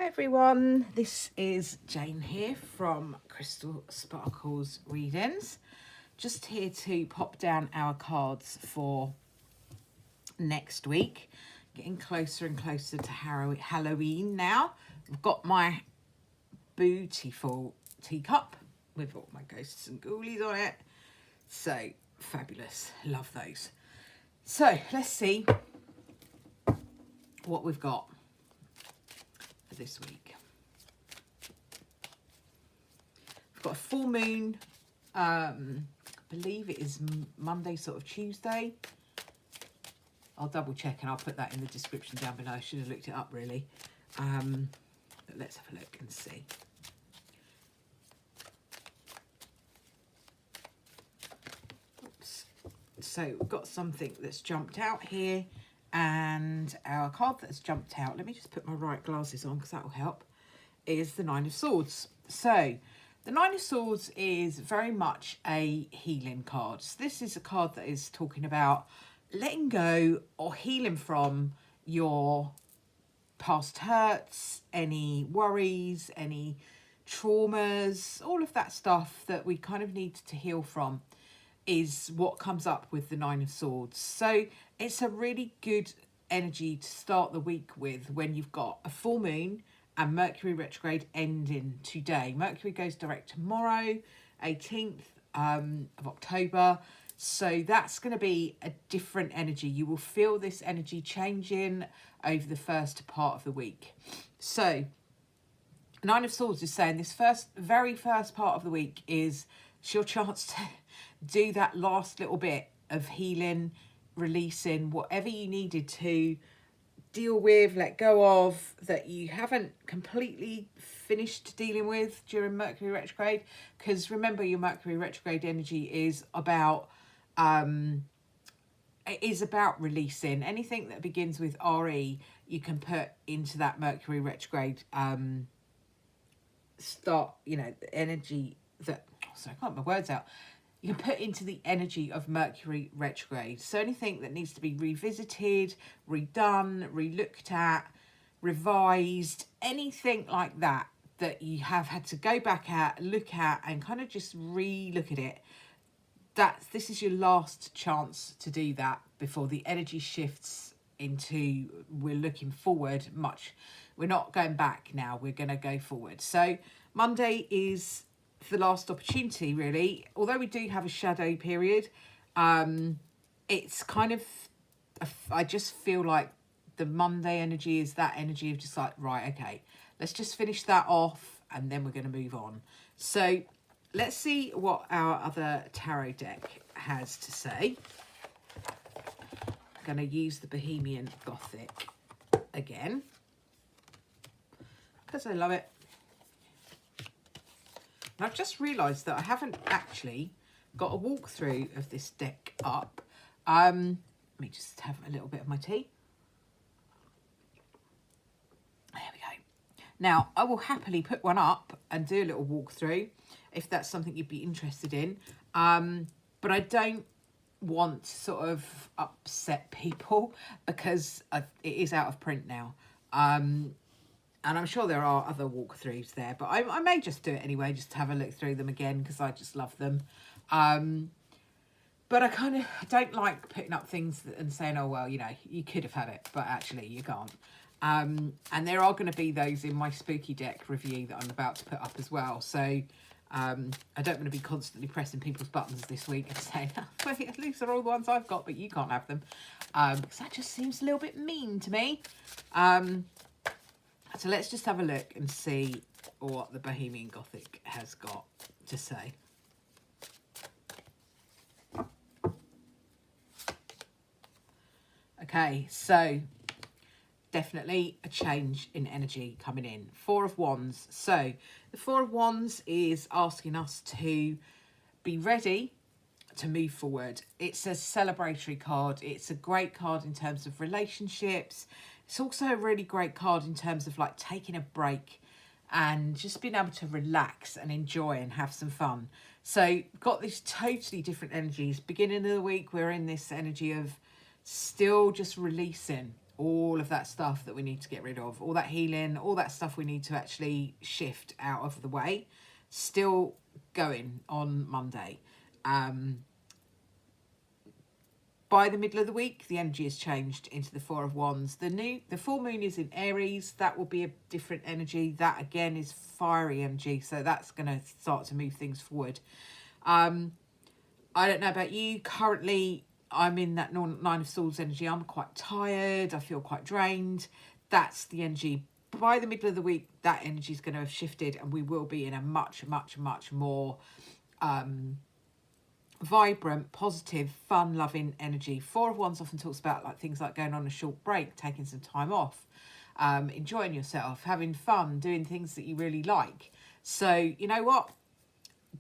Hi everyone, this is Jane here from Crystal Sparkles Readings. Just here to pop down our cards for next week. Getting closer and closer to Halloween now. I've got my beautiful teacup with all my ghosts and ghoulies on it. So fabulous, love those. So let's see what we've got for this week. I've got a full moon, I believe it is Monday, sort of Tuesday. I'll double check and I'll put that in the description down below. I should have looked it up really. But let's have a look and see. Oops. So we've got something that's jumped out here, and our card that's jumped out, let me just put my right glasses on because that will help, is the Nine of Swords. So the Nine of Swords is very much a healing card. So this is a card that is talking about letting go or healing from your past hurts, any worries, any traumas, all of that stuff that we kind of need to heal from is what comes up with the Nine of Swords. So it's a really good energy to start the week with when you've got a full moon and Mercury retrograde ending today. Mercury goes direct tomorrow, 18th of October. So that's going to be a different energy. You will feel this energy changing over the first part of the week. So Nine of Swords is saying this very first part of the week is your chance to do that last little bit of healing, releasing whatever you needed to deal with, let go of, that you haven't completely finished dealing with during Mercury retrograde. Because remember, your Mercury retrograde energy is about releasing anything that begins with RE. You can put into that Mercury retrograde start, the energy that, sorry, I can't get my words out. You can put into the energy of Mercury retrograde. So anything that needs to be revisited, redone, relooked at, revised, anything like that, that you have had to go back at, look at, and kind of just re-look at it. This is your last chance to do that before the energy shifts into, we're looking forward much. We're not going back now, we're going to go forward. So Monday is the last opportunity really. Although we do have a shadow period, it's kind of, I just feel like the Monday energy is that energy of just like, right, okay, let's just finish that off and then we're going to move on. So let's see what our other tarot deck has to say. I'm going to use the Bohemian Gothic again because I love it. And I've just realised that I haven't actually got a walkthrough of this deck up. Let me just have a little bit of my tea. There we go. Now, I will happily put one up and do a little walkthrough if that's something you'd be interested in. But I don't want to sort of upset people because it is out of print now. And I'm sure there are other walkthroughs there, but I may just do it anyway, just to have a look through them again because I just love them. But I kind of don't like putting up things and saying, oh, well, you could have had it, but actually you can't. And there are going to be those in my spooky deck review that I'm about to put up as well. So I don't want to be constantly pressing people's buttons this week and saying, oh, well, at least they're all the ones I've got, but you can't have them. Because that just seems a little bit mean to me. So let's just have a look and see what the Bohemian Gothic has got to say. Okay, so definitely a change in energy coming in. Four of Wands. So the Four of Wands is asking us to be ready to move forward. It's a celebratory card. It's a great card in terms of relationships. It's also a really great card in terms of like taking a break and just being able to relax and enjoy and have some fun. So got these totally different energies. Beginning of the week, we're in this energy of still just releasing all of that stuff that we need to get rid of, all that healing, all that stuff we need to actually shift out of the way, still going on Monday. By the middle of the week, the energy has changed into the Four of Wands. The full moon is in Aries. That will be a different energy. That again is fiery energy, so that's going to start to move things forward. I don't know about you. Currently, I'm in that Nine of Swords energy. I'm quite tired. I feel quite drained. That's the energy. By the middle of the week, that energy is going to have shifted, and we will be in a much, much, much more vibrant, positive, fun-loving energy. Four of Wands often talks about like things like going on a short break, taking some time off, enjoying yourself, having fun, doing things that you really like. So you know what?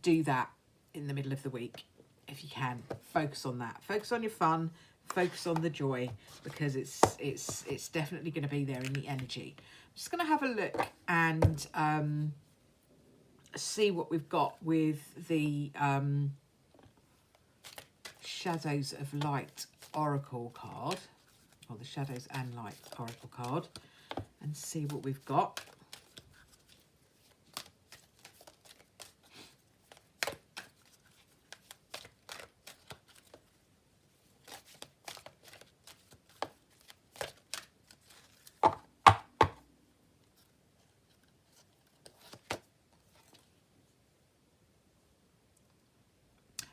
Do that in the middle of the week if you can. Focus on that. Focus on your fun. Focus on the joy, because it's definitely going to be there in the energy. I'm just going to have a look and see what we've got with the Shadows of Light Oracle card, or the Shadows and Light Oracle card, and see what we've got.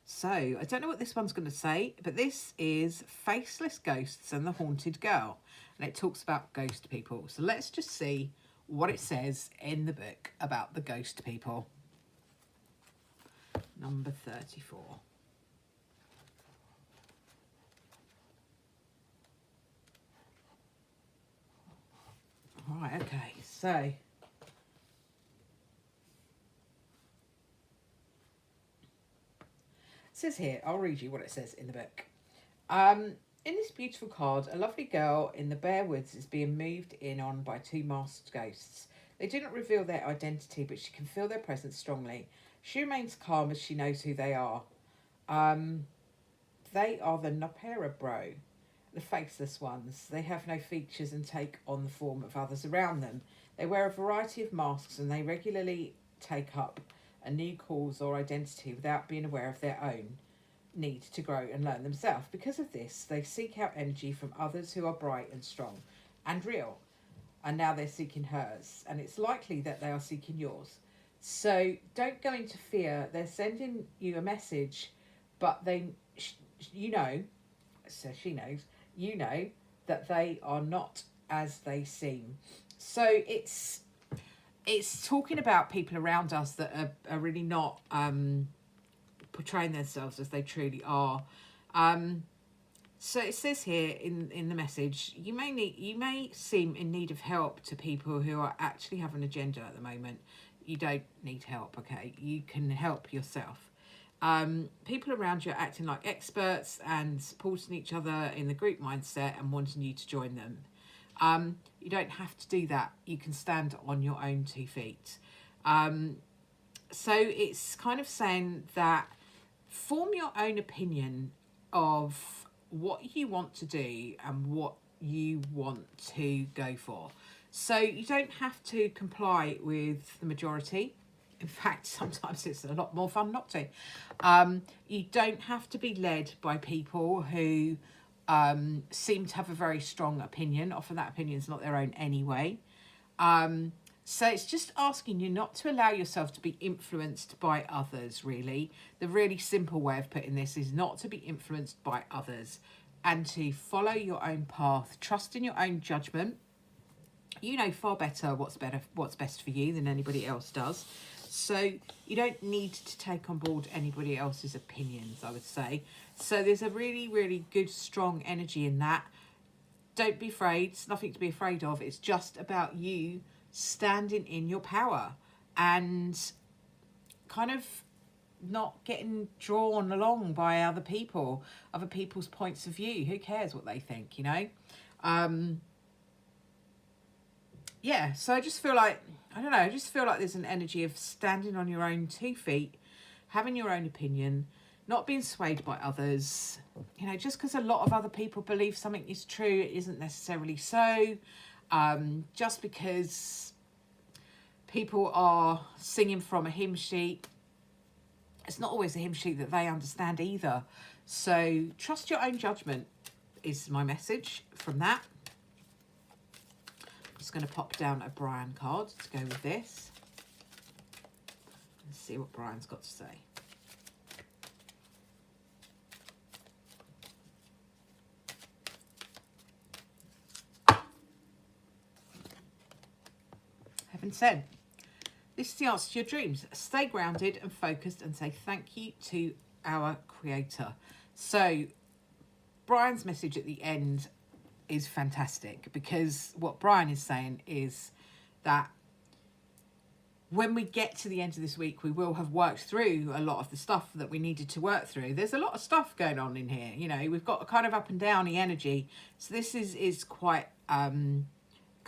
So, I don't know what this one's going to say, but this is Faceless Ghosts and the Haunted Girl. And it talks about ghost people. So let's just see what it says in the book about the ghost people. Number 34. All right, okay, so... It says here, I'll read you what it says in the book. In this beautiful card, a lovely girl in the Bear Woods is being moved in on by two masked ghosts. They do not reveal their identity, but she can feel their presence strongly. She remains calm as she knows who they are. They are the Nopera Bro, the faceless ones. They have no features and take on the form of others around them. They wear a variety of masks and they regularly take up a new cause or identity without being aware of their own need to grow and learn themselves. Because of this, they seek out energy from others who are bright and strong and real. And now they're seeking hers. And it's likely that they are seeking yours. So don't go into fear. They're sending you a message, but you know, so she knows, you know, that they are not as they seem. So it's talking about people around us that are really not portraying themselves as they truly are. So it says here in the message, you may seem in need of help to people who are actually have an agenda at the moment. You don't need help, okay? You can help yourself. People around you are acting like experts and supporting each other in the group mindset and wanting you to join them. You don't have to do that. You can stand on your own 2 feet. So it's kind of saying that form your own opinion of what you want to do and what you want to go for. So you don't have to comply with the majority. In fact, sometimes it's a lot more fun not to. You don't have to be led by people who seem to have a very strong opinion. Often that opinion is not their own anyway. So it's just asking you not to allow yourself to be influenced by others, really. The really simple way of putting this is not to be influenced by others and to follow your own path, trust in your own judgment. You know far better what's best for you than anybody else does. So you don't need to take on board anybody else's opinions, I would say. So there's a really, really good, strong energy in that. Don't be afraid. It's nothing to be afraid of. It's just about you standing in your power and kind of not getting drawn along by other people's points of view. Who cares what they think, you know? Yeah, so I just feel like, I don't know, I just feel like there's an energy of standing on your own 2 feet, having your own opinion, not being swayed by others. You know, just because a lot of other people believe something is true, it isn't necessarily so. Just because people are singing from a hymn sheet, it's not always a hymn sheet that they understand either. So trust your own judgment is my message from that. I'm just going to pop down a Brian card to go with this. Let's see what Brian's got to say. Heaven sent. This is the answer to your dreams. Stay grounded and focused and say thank you to our Creator. So Brian's message at the end is fantastic, because what Brian is saying is that when we get to the end of this week, we will have worked through a lot of the stuff that we needed to work through. There's a lot of stuff going on in here. You know, we've got a kind of up and downy energy. So this is quite, can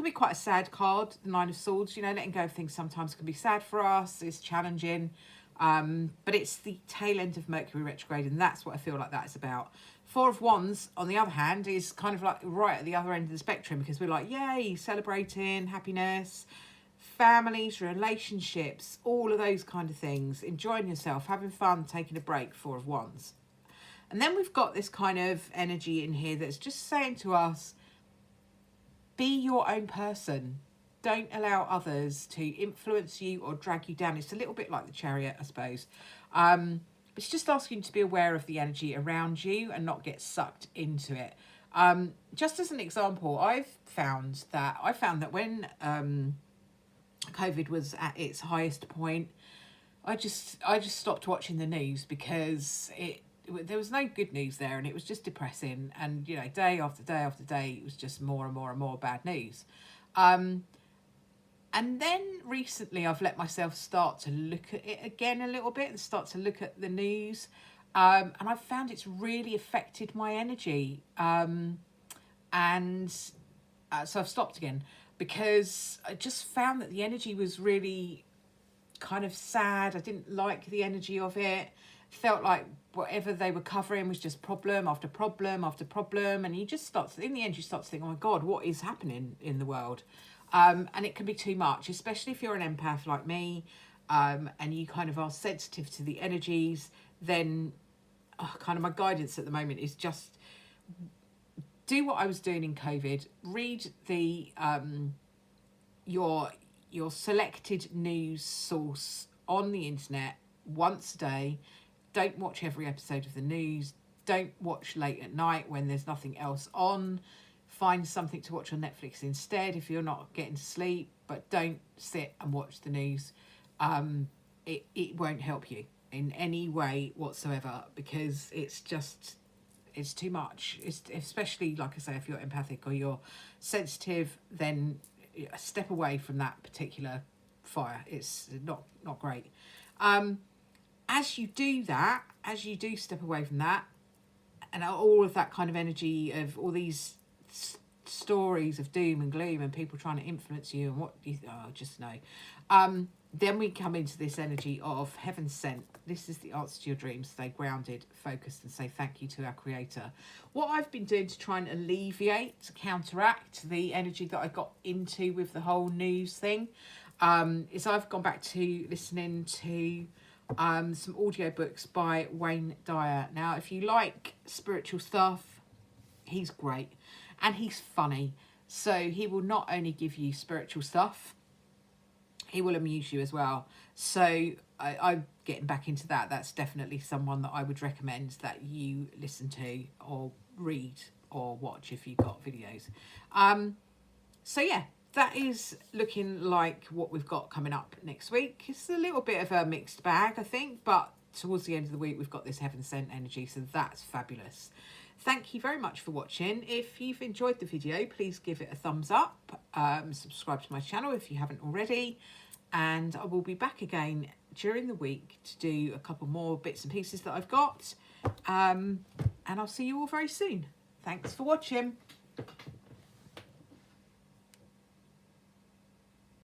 be quite a sad card, the Nine of Swords. You know, letting go of things sometimes can be sad for us. It's challenging. But it's the tail end of Mercury retrograde, and that's what I feel like that is about. Four of Wands, on the other hand, is kind of like right at the other end of the spectrum, because we're like, yay, celebrating, happiness, families, relationships, all of those kind of things, enjoying yourself, having fun, taking a break, Four of Wands. And then we've got this kind of energy in here that's just saying to us, be your own person. Don't allow others to influence you or drag you down. It's a little bit like the Chariot, I suppose. It's just asking you to be aware of the energy around you and not get sucked into it. Just as an example, I found that when COVID was at its highest point, I just stopped watching the news, because there was no good news there, and it was just depressing. And you know, day after day after day, it was just more and more and more bad news. And then recently I've let myself start to look at it again a little bit and start to look at the news. And I've found it's really affected my energy. So I've stopped again, because I just found that the energy was really kind of sad. I didn't like the energy of it. Felt like whatever they were covering was just problem after problem after problem. And you just start to, in the end, you start to think, oh my God, what is happening in the world? And it can be too much, especially if you're an empath like me, and you kind of are sensitive to the energies. Then kind of my guidance at the moment is just do what I was doing in COVID. Read the your selected news source on the internet once a day. Don't watch every episode of the news. Don't watch late at night when there's nothing else on. Find something to watch on Netflix instead if you're not getting to sleep, but don't sit and watch the news. It won't help you in any way whatsoever, because it's too much. It's especially, like I say, if you're empathic or you're sensitive, then step away from that particular fire. It's not great. As you do that, as you do step away from that, and all of that kind of energy of all these stories of doom and gloom and people trying to influence you and what you just know, then we come into this energy of heaven sent. This is the answer to your dreams. Stay grounded, focused, and say thank you to our Creator. What I've been doing to try and alleviate, counteract the energy that I got into with the whole news thing, is I've gone back to listening to some audiobooks by Wayne Dyer. Now, if you like spiritual stuff, he's great and he's funny. So he will not only give you spiritual stuff, he will amuse you as well. So I'm getting back into that. That's definitely someone that I would recommend that you listen to or read or watch if you've got videos. So yeah, that is looking like what we've got coming up next week. It's a little bit of a mixed bag, I think, but towards the end of the week, we've got this heaven sent energy. So that's fabulous. Thank you very much for watching. If you've enjoyed the video, please give it a thumbs up. Subscribe to my channel if you haven't already. And I will be back again during the week to do a couple more bits and pieces that I've got. And I'll see you all very soon. Thanks for watching.